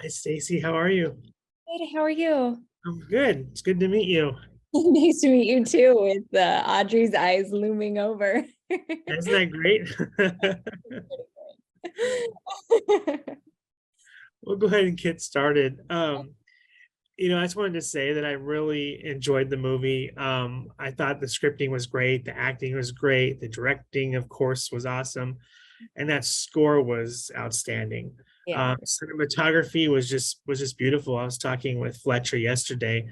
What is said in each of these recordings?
Hi, Stacey. How are you? Good, how are you? I'm good. It's good to meet you. Nice to meet you too, with Audrey's eyes looming over. Isn't that great? We'll go ahead and get started. I just wanted to say that I really enjoyed the movie. I thought the scripting was great, the acting was great, the directing, of course, was awesome, and that score was outstanding. Yeah. Cinematography was just beautiful. I was talking with Fletcher yesterday,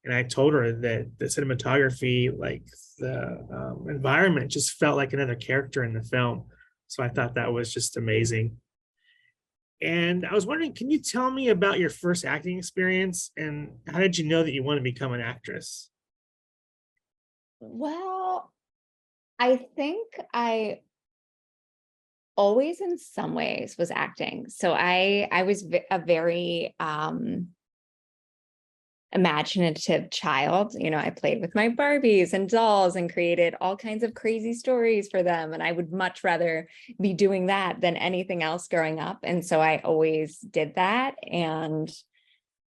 and I told her that the cinematography, like the environment, just felt like another character in the film. So I thought that was just amazing. And I was wondering, can you tell me about your first acting experience and how did you know that you want to become an actress? Well, I think I always in some ways was acting. So I was a very imaginative child. I played with my Barbies and dolls and created all kinds of crazy stories for them. And I would much rather be doing that than anything else growing up. And so I always did that. And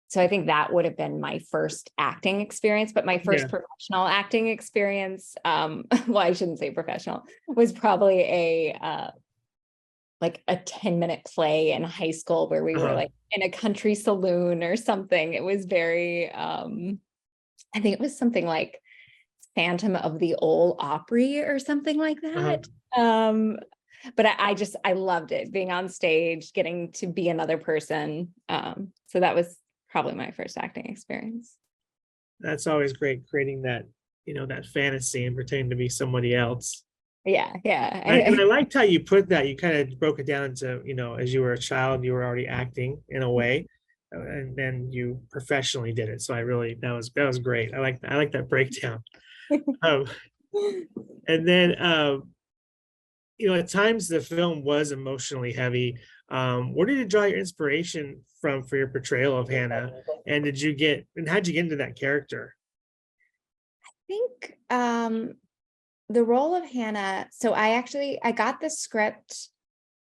so I think that would have been my first acting experience, but my first Yeah. professional acting experience, well, I shouldn't say professional, was probably like a 10-minute play in high school where we were Uh-huh. like in a country saloon or something. It was very, I think it was something like Phantom of the Old Opry or something like Uh-huh. that. But I loved it, being on stage, getting to be another person. So that was probably my first acting experience. That's always great, creating that fantasy and pretending to be somebody else. Yeah, yeah. And I liked how you put that. You kind of broke it down into, as you were a child, you were already acting in a way, and then you professionally did it. So I really that was great. I like that breakdown. Um, and then at times the film was emotionally heavy. Where did you draw your inspiration from for your portrayal of Hannah? And how'd you get into that character? think the role of Hannah, so I got the script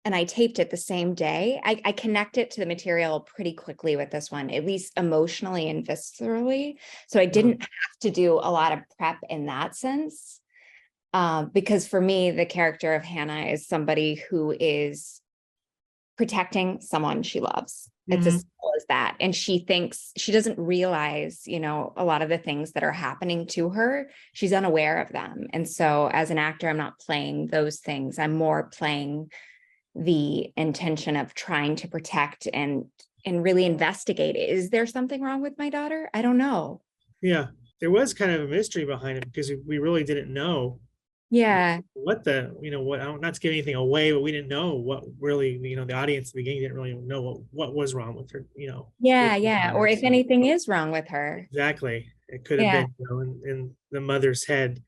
and I taped it the same day. I connected to the material pretty quickly with this one, at least emotionally and viscerally. So I Uh, didn't have to do a lot of prep in that sense. Because for me, the character of Hannah is somebody who is protecting someone she loves. It's as mhm. simple as that. And she doesn't realize, a lot of the things that are happening to her. She's unaware of them. And so as an actor, I'm not playing those things. I'm more playing the intention of trying to protect and really investigate. Is there something wrong with my daughter? I don't know. Yeah, there was kind of a mystery behind it because we really didn't know Yeah. what I don't not to give anything away, but we didn't know what really, the audience at the beginning didn't really know what was wrong with her, with Yeah, her yeah. Or daughter. if So anything is wrong with her. exactly, it could have Yeah. been, in the mother's head.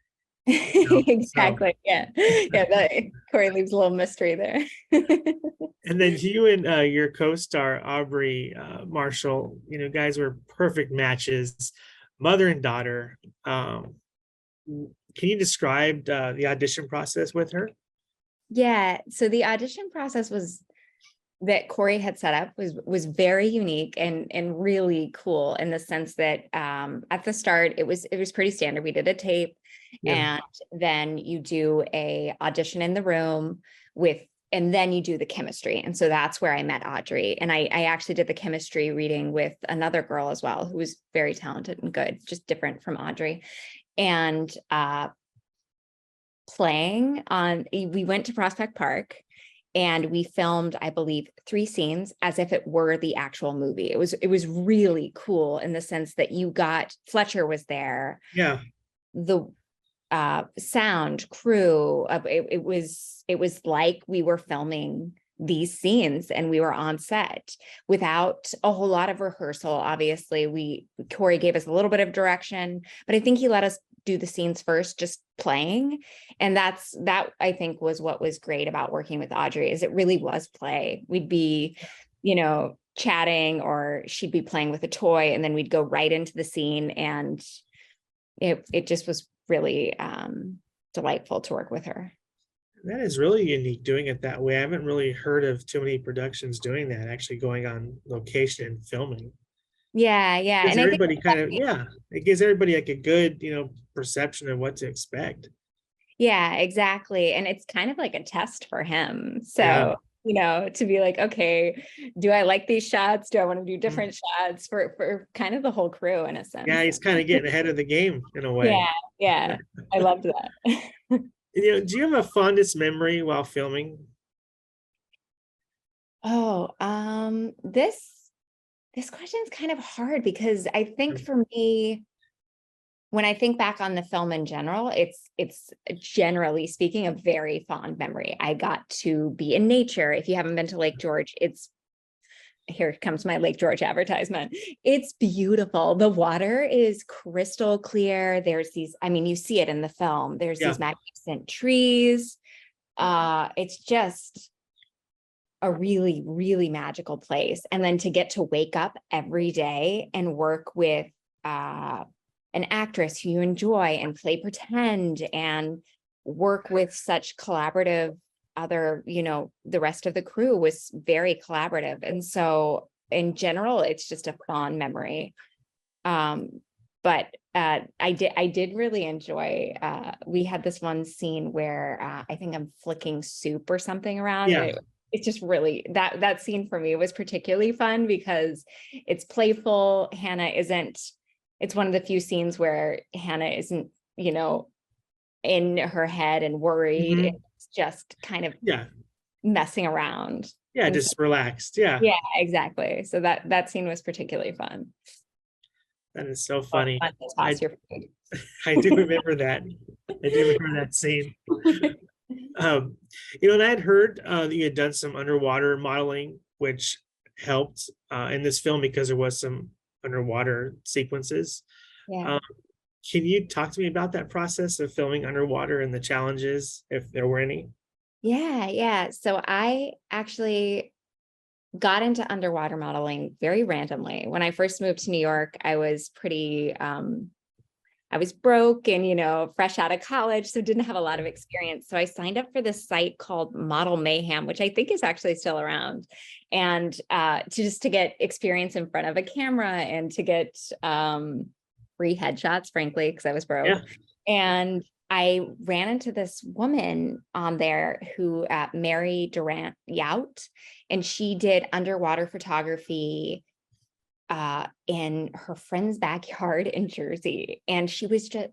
So Exactly. Yeah. Yeah. Corey leaves a little mystery there. and then you and your co-star Aubrey Marshall, guys were perfect matches, mother and daughter. Can you describe the audition process with her? Yeah. So the audition process was that Corey had set up was very unique and really cool in the sense that at the start it was pretty standard. We did a tape, Yeah. and then you do a audition in the room with, and then you do the chemistry. And so that's where I met Audrey. And I actually did the chemistry reading with another girl as well, who was very talented and good, just different from Audrey. And we went to Prospect Park and we filmed, I believe, 3 scenes as if it were the actual movie. It was really cool in the sense that Fletcher was there, Yeah. the sound crew. It was like we were filming these scenes and we were on set without a whole lot of rehearsal. Obviously, Corey gave us a little bit of direction, but I think he let us do the scenes first, just playing. And that I think was what was great about working with Audrey, is it really was play. We'd be, chatting, or she'd be playing with a toy, and then we'd go right into the scene. And it just was really delightful to work with her. That is really unique doing it that way. I haven't really heard of too many productions doing that, actually going on location and filming. Yeah, yeah. Gives And I think everybody kind of, yeah, it gives everybody like a good, perception of what to expect. yeah, exactly. And it's kind of like a test for him. Yeah. So, to be like, okay, do I like these shots? Do I want to do Mhm. different shots for kind of the whole crew in a Yeah, sense? he's kind of getting ahead of the game in a way. Yeah, yeah. I loved that. Do you have a fondest memory while filming? Oh, this question is kind of hard because I think for me, when I think back on the film in general, it's generally speaking a very fond memory. I got to be in nature. If you haven't been to Lake George, here comes my Lake George advertisement. It's beautiful. The water is crystal clear. There's these, I mean, you see it in the film. There's Yeah. these magnificent trees. It's just a really, really magical place. And then to get to wake up every day and work with an actress who you enjoy and play pretend and work with such collaborative other, the rest of the crew was very collaborative. And so in general, it's just a fond memory. But I did really enjoy, we had this one scene where I think I'm flicking soup or something around. Yeah. It's just really that scene for me was particularly fun because it's playful. It's one of the few scenes where Hannah isn't, in her head and worried. Mhm. It's just kind of Yeah. messing around. Yeah. And Just relaxed. Yeah. yeah, exactly. So that scene was particularly fun. That is so Oh, funny. fun to I toss your food. I do remember that. I do remember that scene. Um, and I had heard that you had done some underwater modeling, which helped in this film because there was some underwater sequences. Yeah. Um, can you talk to me about that process of filming underwater and the challenges, if there were any? Yeah, yeah. So I actually got into underwater modeling very randomly. When I first moved to New York, I was broke and, fresh out of college, so didn't have a lot of experience. So I signed up for this site called Model Mayhem, which I think is actually still around. And to get experience in front of a camera and to get free headshots, frankly, because I was broke. Yeah. And I ran into this woman on there who Mary Durant Yout, and she did underwater photography in her friend's backyard in Jersey. And she's still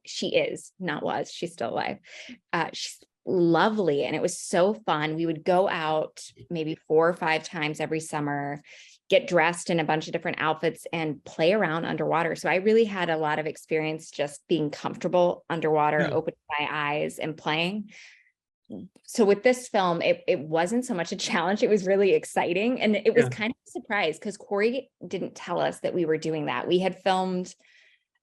alive. She's lovely. And it was so fun. We would go out maybe 4 or 5 times every summer, get dressed in a bunch of different outfits and play around underwater. So I really had a lot of experience just being comfortable underwater, Yeah. opening my eyes and playing. So with this film, it wasn't so much a challenge. It was really exciting. And it was Yeah. kind of a surprise because Corey didn't tell us that we were doing that. We had filmed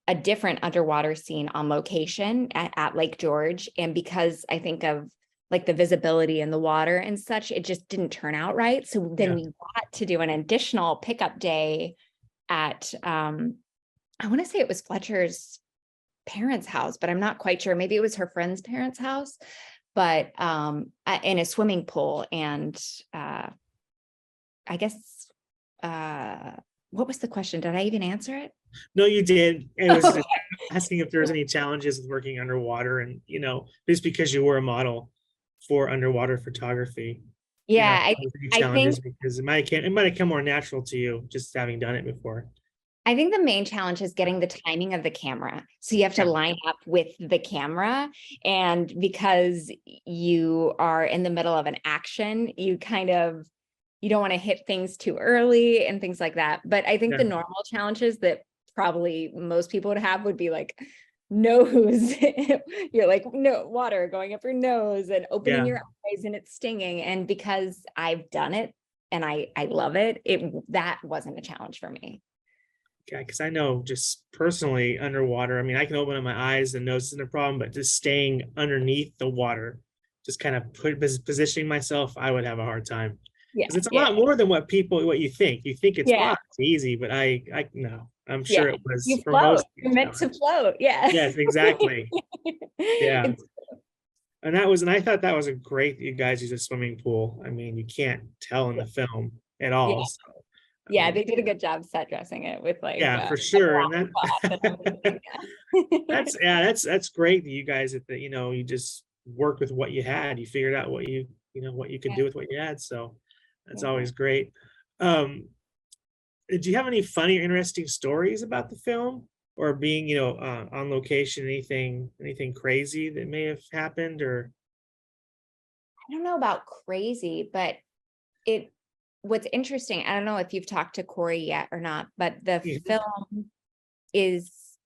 a different underwater scene on location at Lake George. And because I think of like the visibility in the water and such, it just didn't turn out right. So then Yeah. we got to do an additional pickup day at, I want to say it was Fletcher's parents' house, but I'm not quite sure. Maybe it was her friend's parents' house, but in a swimming pool. And I guess, what was the question? Did I even answer it? No, you did. It was Okay. just asking if there was any challenges with working underwater and, just because you were a model for underwater photography. Yeah, If there was any I think challenges because it might have come more natural to you just having done it before. I think the main challenge is getting the timing of the camera. So you have to Yeah. line up with the camera. And because you are in the middle of an action, you don't want to hit things too early and things like that. But I think Yeah. the normal challenges that probably most people would have would be like nose. You're like, no, water going up your nose and opening Yeah. your eyes and it's stinging. And because I've done it and I love it, that wasn't a challenge for me. Yeah, because I know just personally underwater, I mean, I can open up my eyes and nose isn't a problem, but just staying underneath the water, just kind of positioning myself, I would have a hard time. Yeah, Because it's a yeah, lot more than what you think. You think it's, yeah, wow, it's easy, but I no, I'm yeah. sure it was You for float. most a You're meant to challenge. float. Yeah. Yes, exactly. Yeah. It's And I thought that was a great, you guys use a swimming pool. I mean, you can't tell in the film at Yeah. all. So, Yeah, they did a good job set dressing it with like yeah, for a sure. And cloth and that, everything. Yeah. that's great that you guys at the, you just worked with what you had. You figured out what you could Yeah, do with what you had. So that's yeah. always great. Um, did you have any funny or interesting stories about the film or being, on location? Anything crazy that may have happened or? I don't know about crazy, but it what's interesting, I don't know if you've talked to Corey yet or not, but the Mhm. film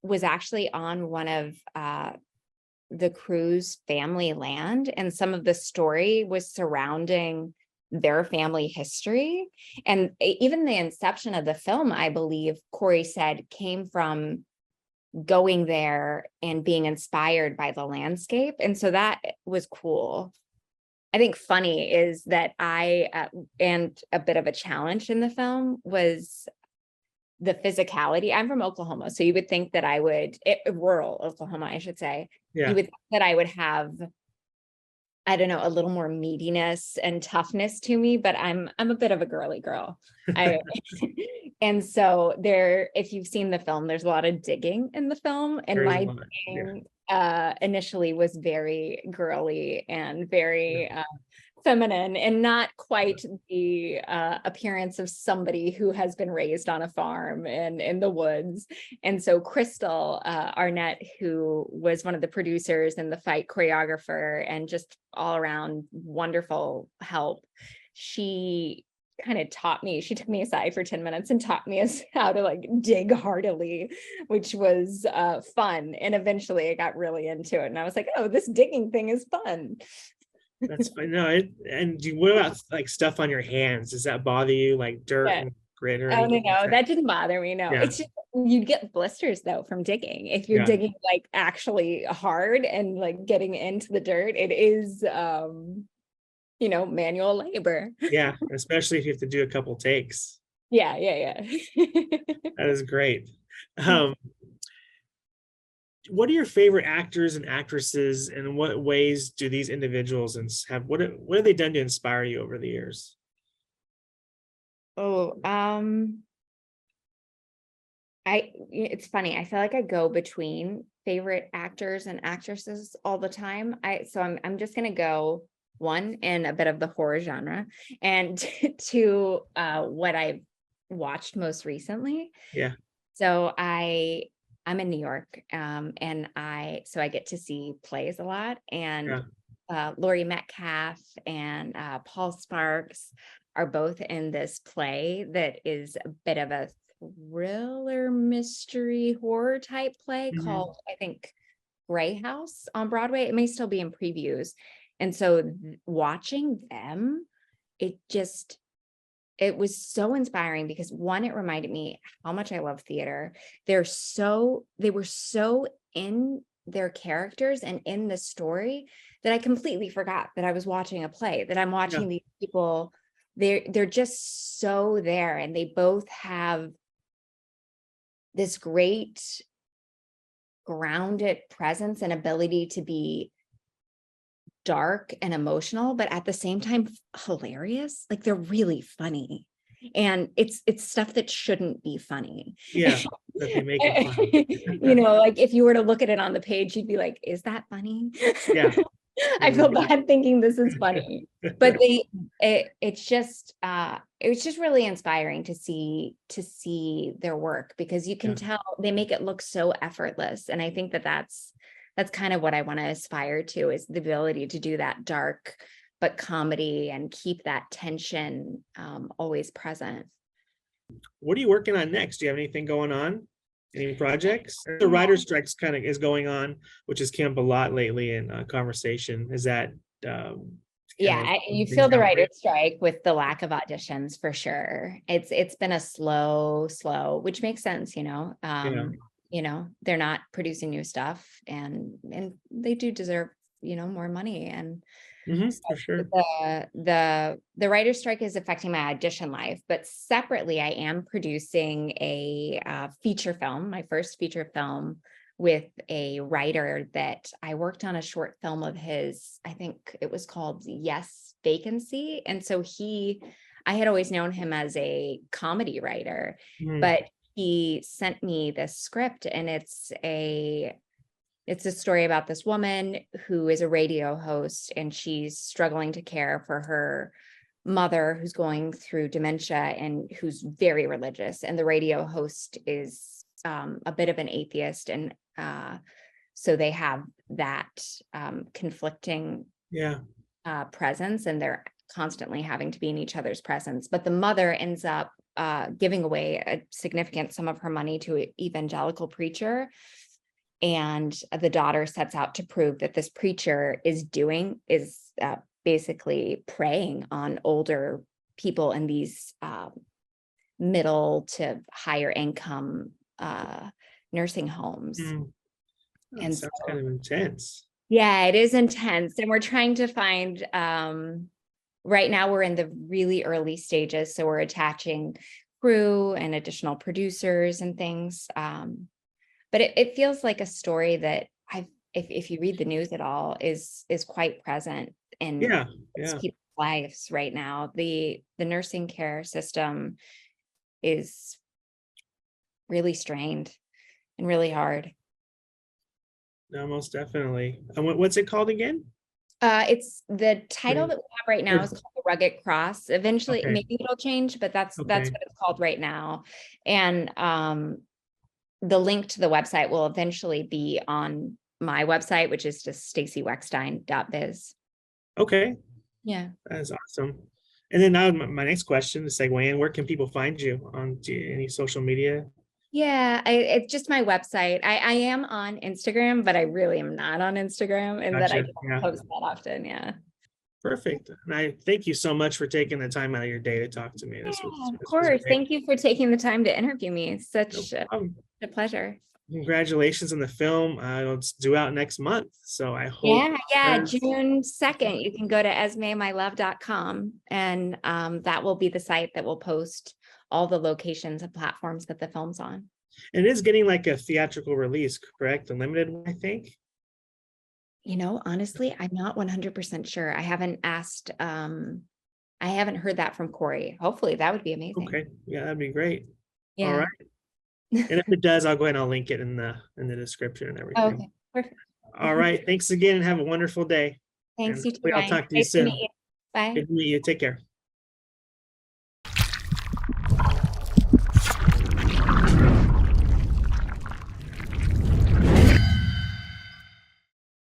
was actually on one of the crew's family land, and some of the story was surrounding their family history. And even the inception of the film, I believe Corey said, came from going there and being inspired by the landscape. And so that was cool. I think funny is that and a bit of a challenge in the film was the physicality. I'm from Oklahoma, so you would think that rural Oklahoma, I should say. You Yeah. would think that I would have, I don't know, a little more meatiness and toughness to me, but I'm a bit of a girly girl. I and so if you've seen the film, there's a lot of digging in the film, and There is a my lot. Yeah. digging initially was very girly and Yeah. very feminine, and not quite the appearance of somebody who has been raised on a farm and in the woods. And so Crystal Arnett, who was one of the producers and the fight choreographer and just all around wonderful help, she kind of she took me aside for 10 minutes and taught me how to like dig heartily, which was fun. And eventually I got really into it, and I was like, oh, this digging thing is fun. That's fine. No, what about like stuff on your hands? Does that bother you, like dirt Yeah. and grit or Oh, no, anything like no, that? that didn't bother me. No, Yeah. it's just you'd get blisters though from digging. If you're Yeah. digging like actually hard and like getting into the dirt, it is manual labor. Yeah. Especially if you have to do a couple takes. Yeah, yeah, yeah. That is great. Um, what are your favorite actors and actresses, and what ways do these individuals what have they done to inspire you over the years? Oh, it's funny. I feel like I go between favorite actors and actresses all the time. I'm just gonna go one in a bit of the horror genre, and to what I've watched most recently. Yeah. So I'm in New York, and I get to see plays a lot, and Yeah. Laurie Metcalf and Paul Sparks are both in this play that is a bit of a thriller, mystery, horror type play Mhm. called, I think, Grey House on Broadway. It may still be in previews. And so watching them, it just it was so inspiring because one, it reminded me how much I love theater. They were so in their characters and in the story that I completely forgot that I was watching a play, that I'm Yeah. watching these people. They're just so there, and they both have this great grounded presence and ability to be dark and emotional, but at the same time hilarious. Like they're really funny. And it's stuff that shouldn't be funny. Yeah. That they make it funny. Like if you were to look at it on the page, you'd be like, is that funny? Yeah. I It feel really bad thinking this is funny. But it was just really inspiring to see their work, because you can Yeah. tell they make it look so effortless. And I think that's kind of what I want to aspire to, is the ability to do that dark but comedy and keep that tension always present. What are you working on next? Do you have anything going on? Any projects? The Yeah, writer strikes kind of is going on, which has come up a lot lately in conversation. Is that kind of you things feel the down for you? writer's strike with the lack of auditions for sure. It's been a slow, which makes sense, Yeah. they're not producing new stuff, and they do deserve, more money. And For sure. the writer's strike is affecting my audition life, but separately, I am producing a feature film, my first feature film with a writer that I worked on a short film of his. I think it was called Yes, Vacancy. And so I had always known him as a comedy writer, but he sent me this script, and it's a story about this woman who is a radio host, and she's struggling to care for her mother who's going through dementia and who's very religious. And the radio host is a bit of an atheist. And so they have that conflicting presence, and they're constantly having to be in each other's presence. But the mother ends up giving away a significant sum of her money to an evangelical preacher. And the daughter sets out to prove that this preacher is basically preying on older people in these middle to higher income nursing homes. And sounds kind of intense. Yeah, it is intense. And we're trying to find, right now we're in the really early stages. So we're attaching crew and additional producers and things. But it feels like a story that if you read the news at all, is quite present in people's lives right now. The nursing care system is really strained and really hard. No, most definitely. And what's it called again? It's the title that we have right now is called The Rugged Cross. Eventually, maybe it'll change, but that's what it's called right now. And the link to the website will eventually be on my website, which is just staceyweckstein.biz. Okay. Yeah. That's awesome. And then now my next question to segue in, where can people find you on any social media? Yeah, it's just my website. I am on Instagram, but I really am not on Instagram, and that I don't post that often. Yeah. Perfect. And I thank you so much for taking the time out of your day to talk to me. This of course. Thank you for taking the time to interview me. It's such a pleasure. Congratulations on the film. It's due out next month. So I hope. June 2nd. You can go to esmemylove.com, and that will be the site that will post all the locations and platforms that the film's on. And it is getting like a theatrical release, correct? A limited one, I think. Honestly, I'm not 100% sure. I haven't asked. I haven't heard that from Corey. Hopefully that would be amazing. Okay. Yeah, that'd be great. Yeah. All right. And if it does, I'll go ahead and I'll link it in the description and everything. Okay. Perfect. All right. Thanks again, and have a wonderful day. Thanks, you too. I'll talk to you soon. Bye. Good to meet you. Take care.